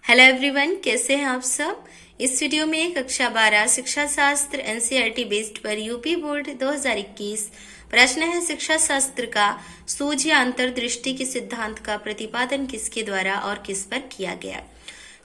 Hello everyone, कैसे हैं आप सब। इस वीडियो में कक्षा 12 शिक्षा शास्त्र एनसीईआरटी बेस्ड पर यूपी बोर्ड 2021 प्रश्न है। शिक्षा शास्त्र का सूझ या अंतर्दृष्टि के सिद्धांत का प्रतिपादन किसके द्वारा और किस पर किया गया।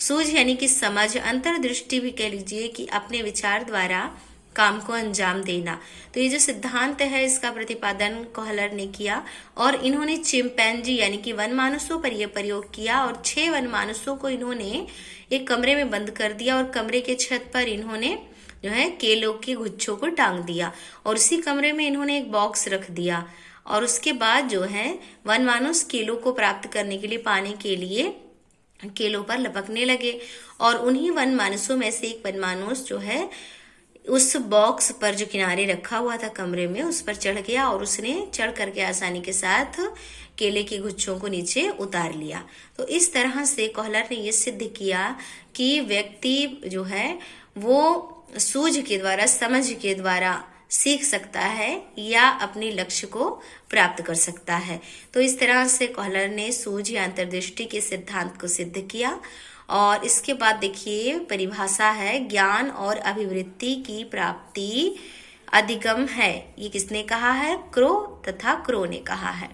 सूझ यानी कि समझ, अंतर्दृष्टि भी कह लीजिए कि अपने विचार द्वारा काम को अंजाम देना। तो ये जो सिद्धांत है इसका प्रतिपादन कोहलर ने किया और इन्होंने चिंपैंजी यानी कि वनमानुषों पर यह प्रयोग किया और 6 वनमानुषों को इन्होंने एक कमरे में बंद कर दिया और कमरे के छत पर इन्होंने जो है केलों के गुच्छों को टांग दिया और उसी कमरे में इन्होंने एक बॉक्स रख दिया। और उसके बाद जो है वनमानुष केलों को प्राप्त करने के लिए, पाने के लिए केलों पर लपकने लगे और उन्हीं वनमानुषों में से एक वनमानुष जो है उस बॉक्स पर जो किनारे रखा हुआ था कमरे में, उस पर चढ़ गया और उसने चढ़ करके आसानी के साथ केले के गुच्छों को नीचे उतार लिया। तो इस तरह से कोहलर ने यह सिद्ध किया कि व्यक्ति जो है वो सूझ के द्वारा, समझ के द्वारा सीख सकता है या अपने लक्ष्य को प्राप्त कर सकता है। तो इस तरह से कोहलर ने सूझ या अंतर्दृष्टि के सिद्धांत को सिद्ध किया। और इसके बाद देखिए परिभाषा है, ज्ञान और अभिवृत्ति की प्राप्ति अधिगम है। ये किसने कहा है? क्रो तथा क्रो ने कहा है।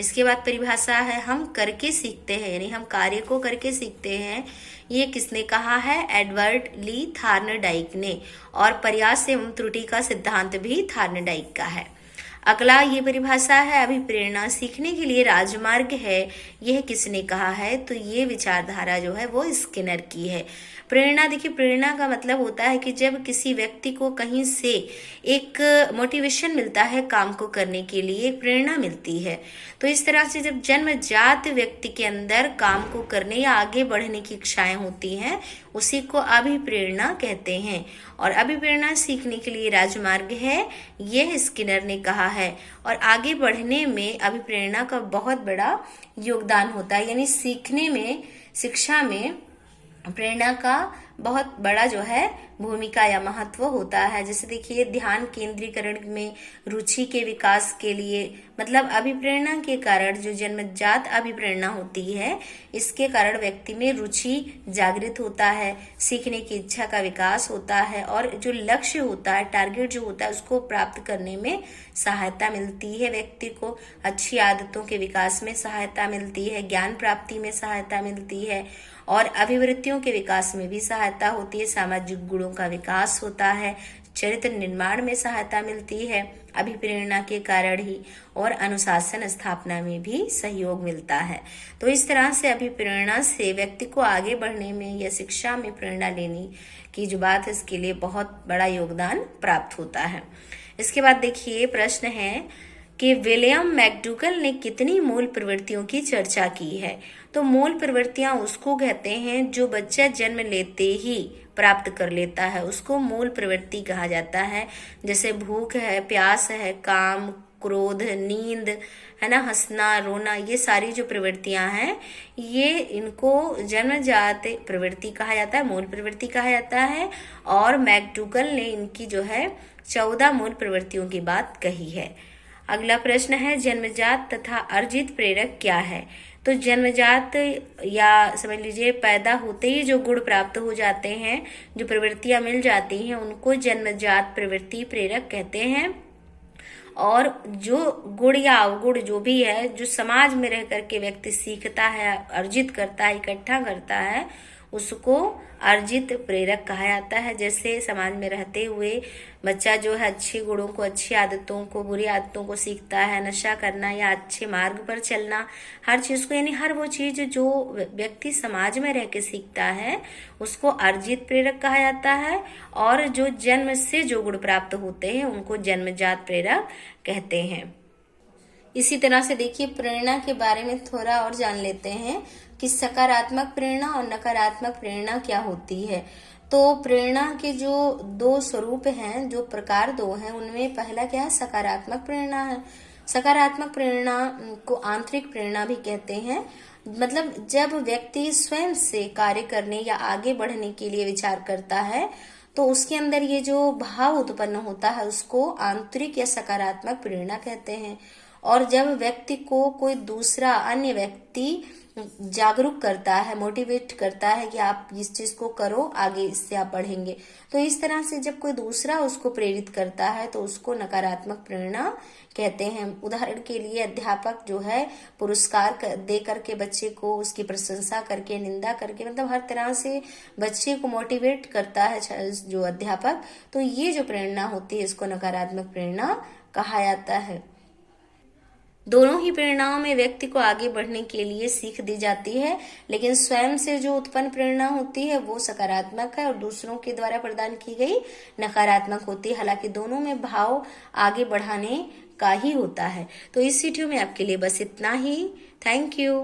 इसके बाद परिभाषा है, हम करके सीखते हैं, यानी हम कार्य को करके सीखते हैं। ये किसने कहा है? एडवर्ड ली थार्नडाइक ने। और प्रयास एवं त्रुटि का सिद्धांत भी थार्नडाइक का है। अगला ये परिभाषा है, अभिप्रेरणा सीखने के लिए राजमार्ग है। यह किसने कहा है? तो ये विचारधारा जो है वो स्किनर की है। प्रेरणा, देखिए प्रेरणा का मतलब होता है कि जब किसी व्यक्ति को कहीं से एक मोटिवेशन मिलता है काम को करने के लिए, प्रेरणा मिलती है। तो इस तरह से जब जन्मजात व्यक्ति के अंदर काम को करने या आगे बढ़ने की इच्छाएं होती हैं, उसी को अभिप्रेरणा कहते हैं। और अभिप्रेरणा सीखने के लिए राजमार्ग है, यह स्किनर ने कहा है। और आगे बढ़ने में अभिप्रेरणा का बहुत बड़ा योगदान होता है, यानी सीखने में, शिक्षा में प्रेरणा का बहुत बड़ा जो है भूमिका या महत्व होता है। जैसे देखिए ध्यान केंद्रीकरण में रुचि के विकास के लिए, मतलब अभिप्रेरणा के कारण, जो जन्मजात अभिप्रेरणा होती है, इसके कारण व्यक्ति में रुचि जागृत होता है, सीखने की इच्छा का विकास होता है और जो लक्ष्य होता है, टारगेट जो होता है, उसको प्राप्त करने में सहायता मिलती है। व्यक्ति को अच्छी आदतों के विकास में सहायता मिलती है, ज्ञान प्राप्ति में सहायता मिलती है और अभिवृत्तियों के विकास में भी सहायता होती है। सामाजिक गुणों का विकास होता है, चरित्र निर्माण में सहायता मिलती है अभिप्रेरणा के कारण ही, और अनुशासन स्थापना में भी सहयोग मिलता है। तो इस तरह से अभिप्रेरणा से व्यक्ति को आगे बढ़ने में या शिक्षा में प्रेरणा लेने की जो बात है, इसके लिए बहुत बड़ा योगदान प्राप्त होता है। इसके बाद देखिए प्रश्न है कि विलियम मैकडूगल ने कितनी मूल प्रवृत्तियों की चर्चा की है। तो मूल प्रवृत्तियां उसको कहते हैं जो बच्चा जन्म लेते ही प्राप्त कर लेता है, उसको मूल प्रवृत्ति कहा जाता है। जैसे भूख है, प्यास है, काम, क्रोध, नींद है ना, हंसना, रोना, ये सारी जो प्रवृत्तियां हैं, ये इनको जन्मजात प्रवृत्ति कहा जाता है, मूल प्रवृत्ति कहा जाता है। और मैकडूगल ने इनकी जो है 14 मूल प्रवृत्तियों की बात कही है। अगला प्रश्न है, जन्मजात तथा अर्जित प्रेरक क्या है। तो जन्मजात या समझ लीजिए पैदा होते ही जो गुण प्राप्त हो जाते हैं, जो प्रवृत्तियां मिल जाती हैं, उनको जन्मजात प्रवृत्ति प्रेरक कहते हैं। और जो गुण या अवगुण जो भी है, जो समाज में रह करके व्यक्ति सीखता है, अर्जित करता है, इकट्ठा करता है, उसको अर्जित प्रेरक कहा जाता है। जैसे समाज में रहते हुए बच्चा जो है अच्छे गुणों को, अच्छी आदतों को, बुरी आदतों को सीखता है, नशा करना या अच्छे मार्ग पर चलना, हर चीज को, यानी हर वो चीज जो व्यक्ति समाज में रह के सीखता है, उसको अर्जित प्रेरक कहा जाता है। और जो जन्म से जो गुण प्राप्त होते हैं, उनको जन्मजात प्रेरक कहते हैं। इसी तरह से देखिए प्रेरणा के बारे में थोड़ा और जान लेते हैं कि सकारात्मक प्रेरणा और नकारात्मक प्रेरणा क्या होती है। तो प्रेरणा के जो 2 स्वरूप हैं, जो प्रकार 2 हैं, उनमें पहला क्या है? सकारात्मक प्रेरणा है। सकारात्मक प्रेरणा को आंतरिक प्रेरणा भी कहते हैं। मतलब जब व्यक्ति स्वयं से कार्य करने या आगे बढ़ने के लिए विचार करता है, तो उसके अंदर ये जो भाव उत्पन्न होता है, उसको आंतरिक या सकारात्मक प्रेरणा कहते हैं। और जब व्यक्ति को कोई दूसरा अन्य व्यक्ति जागरूक करता है, मोटिवेट करता है कि आप इस चीज को करो, आगे इससे आप बढ़ेंगे। तो इस तरह से जब कोई दूसरा उसको प्रेरित करता है तो उसको नकारात्मक प्रेरणा कहते हैं। उदाहरण के लिए अध्यापक जो है पुरस्कार दे करके बच्चे को उसकी प्रशंसा करके, निंदा करके, मतलब हर तरह से बच्चे को मोटिवेट करता है जो अध्यापक, तो ये जो प्रेरणा होती है इसको नकारात्मक प्रेरणा कहा जाता है। दोनों ही प्रेरणाओं में व्यक्ति को आगे बढ़ने के लिए सीख दी जाती है, लेकिन स्वयं से जो उत्पन्न प्रेरणा होती है वो सकारात्मक है और दूसरों के द्वारा प्रदान की गई नकारात्मक होती है। हालांकि दोनों में भाव आगे बढ़ाने का ही होता है। तो इस वीडियो में आपके लिए बस इतना ही। Thank you.